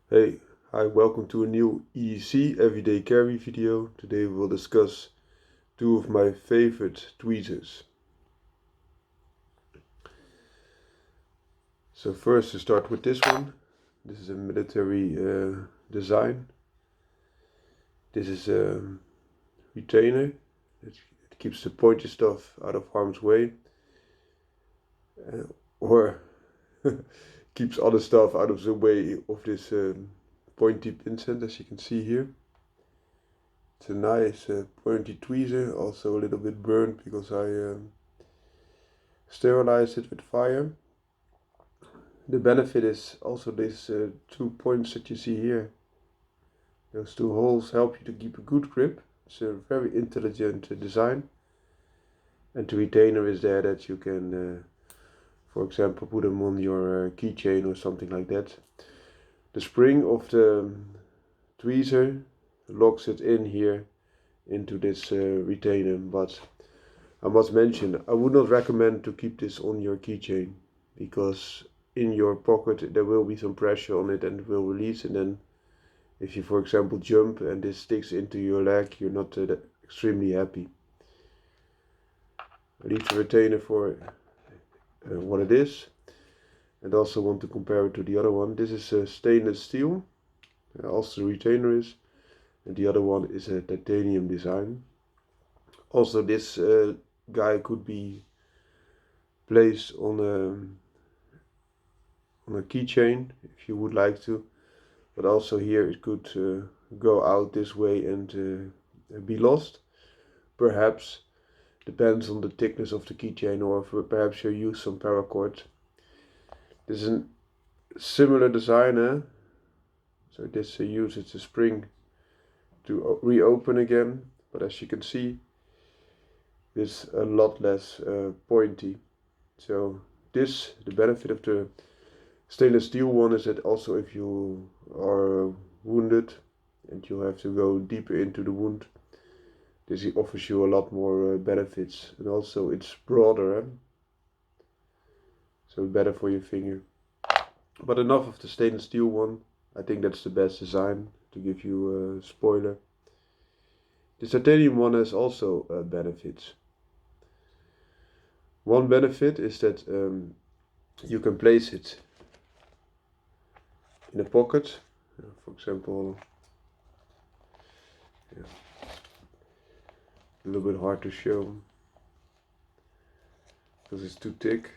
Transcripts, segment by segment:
Hey, hi, welcome to a new EC Everyday Carry video. Today we will discuss two of my favorite tweezers. So first to start with this one. This is a military design. This is a retainer. It keeps the pointy stuff out of harm's way. Or keeps other stuff out of the way of this pointy pincet, as you can see here. It's a nice pointy tweezer, also a little bit burnt because I sterilized it with fire. The benefit is also these 2 points that you see here. Those two holes help you to keep a good grip. It's a very intelligent design. And the retainer is there that you can, for example, put them on your keychain or something like that. The spring of the tweezer locks it in here into this retainer, but I must mention, I would not recommend to keep this on your keychain, because in your pocket there will be some pressure on it and it will release, and then if you, for example, jump and this sticks into your leg, you're not extremely happy. I leave the retainer for what it is, and also want to compare it to the other one. This is stainless steel, also the retainer is, and the other one is a titanium design. Also this guy could be placed on a keychain if you would like to, but also here it could go out this way and be lost. Perhaps depends on the thickness of the keychain, or perhaps you use some paracord. This is a similar design, so this uses a spring to reopen again, but as you can see, it's a lot less pointy. So this, the benefit of the stainless steel one is that also if you are wounded and you have to go deeper into the wound, this offers you a lot more benefits, and also it's broader, so better for your finger. But enough of the stainless steel one. I think that's the best design, to give you a spoiler. The titanium one has also benefits. One benefit is that you can place it in a pocket, for example. A little bit hard to show because it's too thick.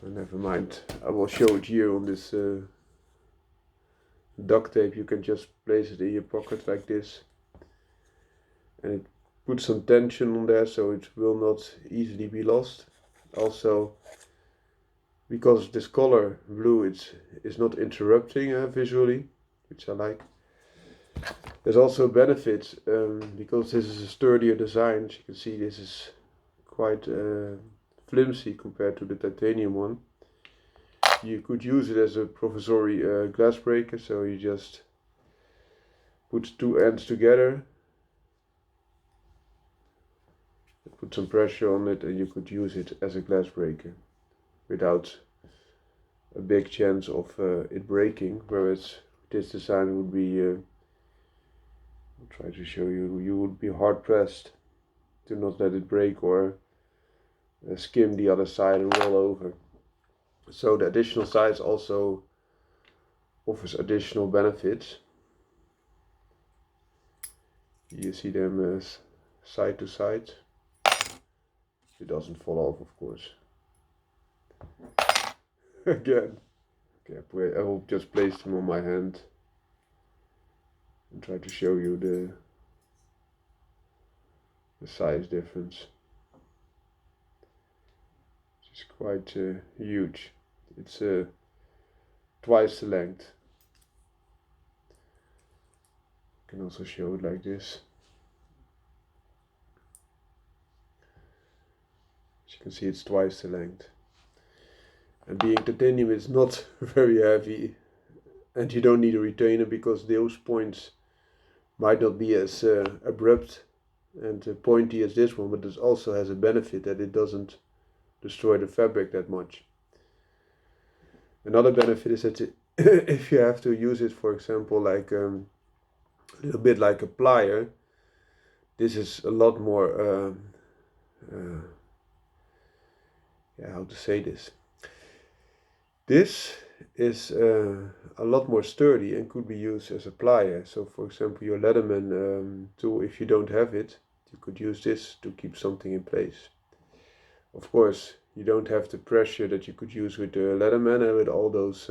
Never mind, I will show it here on this duct tape. You can just place it in your pocket like this, and it puts some tension on there so it will not easily be lost. Also, because this color blue is not interrupting visually, which I like. There's also a benefit because this is a sturdier design. As you can see, this is quite flimsy compared to the titanium one. You could use it as a provisory glass breaker, so you just put two ends together, put some pressure on it, and you could use it as a glass breaker without a big chance of it breaking, whereas this design would be, I'll try to show you, you would be hard pressed to not let it break or skim the other side and roll over. So the additional size also offers additional benefits. You see them side to side. It doesn't fall off, of course. Again, okay, I will just place them on my hand and try to show you the size difference. It's quite huge. It's twice the length. I can also show it like this. As you can see, it's twice the length. And being titanium, is not very heavy, and you don't need a retainer because those points might not be as abrupt and pointy as this one, but this also has a benefit that it doesn't destroy the fabric that much. Another benefit is that if you have to use it, for example, like a little bit like a plier, this is a lot more, yeah, how to say this? This is a lot more sturdy and could be used as a plier. So for example, your Leatherman tool, if you don't have it, you could use this to keep something in place. Of course, you don't have the pressure that you could use with the Leatherman and with all those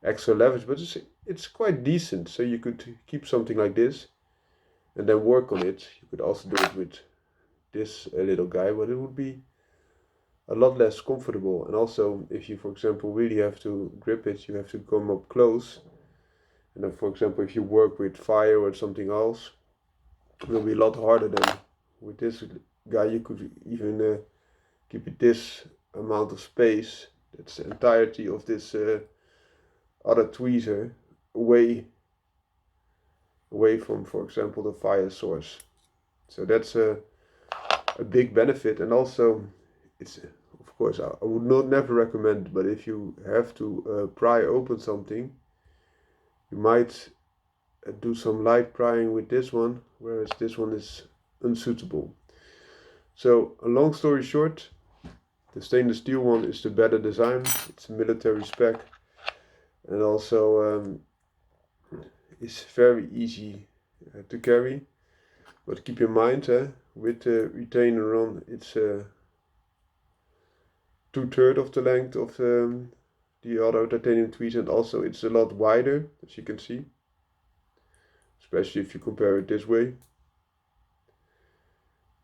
extra levers, but it's quite decent. So you could keep something like this and then work on it. You could also do it with this little guy, but it would be a lot less comfortable. And also, if you, for example, really have to grip it, you have to come up close. And then, for example, if you work with fire or something else, it will be a lot harder than with this guy. You could even keep it this amount of space. That's the entirety of this other tweezer away from, for example, the fire source. So that's a big benefit. And also, it's, of course, I would never recommend, but if you have to pry open something, you might do some light prying with this one, whereas this one is unsuitable. So a long story short, the stainless steel one is the better design. It's a military spec, and also it's very easy to carry. But keep in mind, with the retainer on, it's 2/3 of the length of the other titanium tweezer, and also it's a lot wider, as you can see, especially if you compare it this way.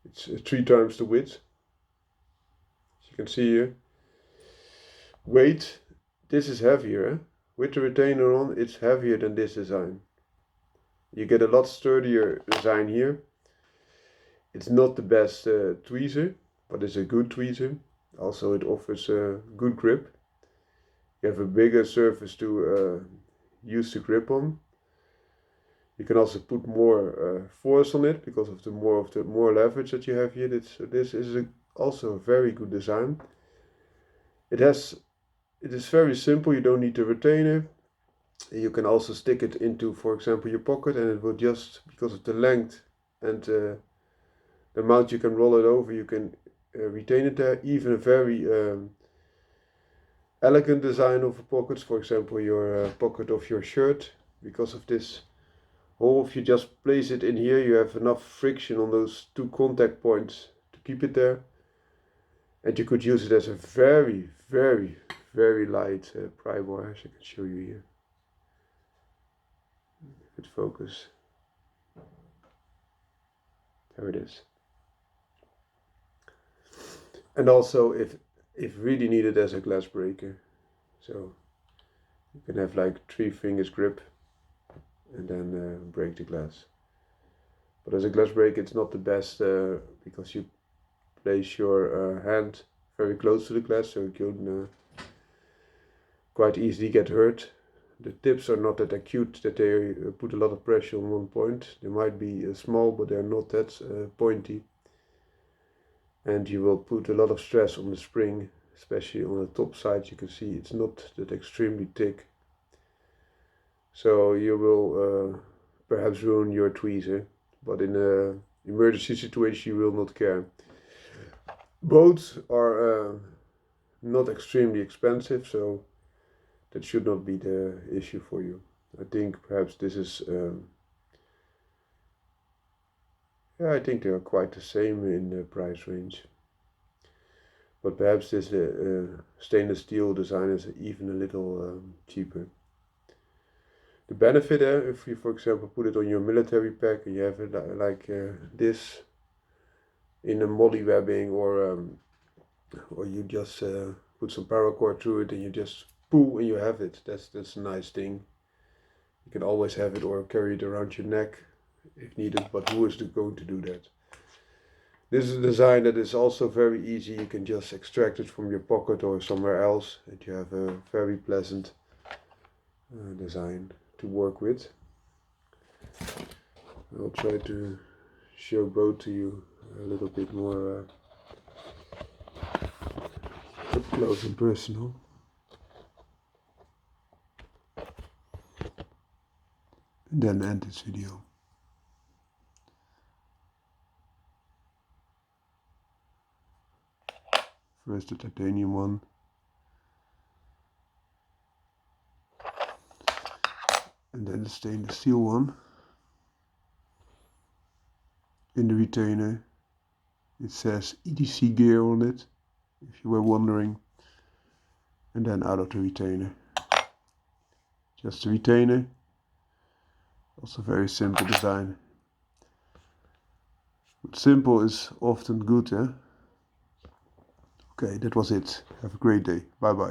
It's 3 times the width, as you can see here. Weight, this is heavier. With the retainer on, it's heavier than this design. You get a lot sturdier design here. It's not the best tweezer, but it's a good tweezer. Also, it offers a good grip. You have a bigger surface to use the grip on. You can also put more force on it because of the more leverage that you have here. This is also a very good design. It is very simple. You don't need the retainer. You can also stick it into, for example, your pocket, and it will just, because of the length and the amount you can roll it over, you can retain it there. Even a very elegant design of pockets, for example, your pocket of your shirt, because of this hole. If you just place it in here, you have enough friction on those 2 contact points to keep it there. And you could use it as a very, very, very light pry bar, as I can show you here. Good focus. There it is. And also, if really needed, as a glass breaker, so you can have like 3 fingers grip and then break the glass. But as a glass breaker, it's not the best because you place your hand very close to the glass, so you can quite easily get hurt. The tips are not that acute that they put a lot of pressure on one point. They might be small, but they're not that pointy. And you will put a lot of stress on the spring, especially on the top side. You can see it's not that extremely thick. So you will perhaps ruin your tweezer, but in an emergency situation you will not care. Both are not extremely expensive, so that should not be the issue for you. I think perhaps this is, yeah, I think they are quite the same in the price range. But perhaps this stainless steel design is even a little cheaper. The benefit if you, for example, put it on your military pack and you have it like this in a molly webbing, or you just put some paracord through it and you just pull and you have it. That's a nice thing. You can always have it or carry it around your neck if needed, but who is going to do that? This is a design that is also very easy. You can just extract it from your pocket or somewhere else, and you have a very pleasant design to work with. I'll try to show both to you a little bit more up close and personal. and then end this video. First the titanium one. And then the stainless steel one. In the retainer it says Edcgear on it, if you were wondering. And then out of the retainer. Just the retainer. Also very simple design. But simple is often good, eh? Okay, that was it. Have a great day. Bye bye.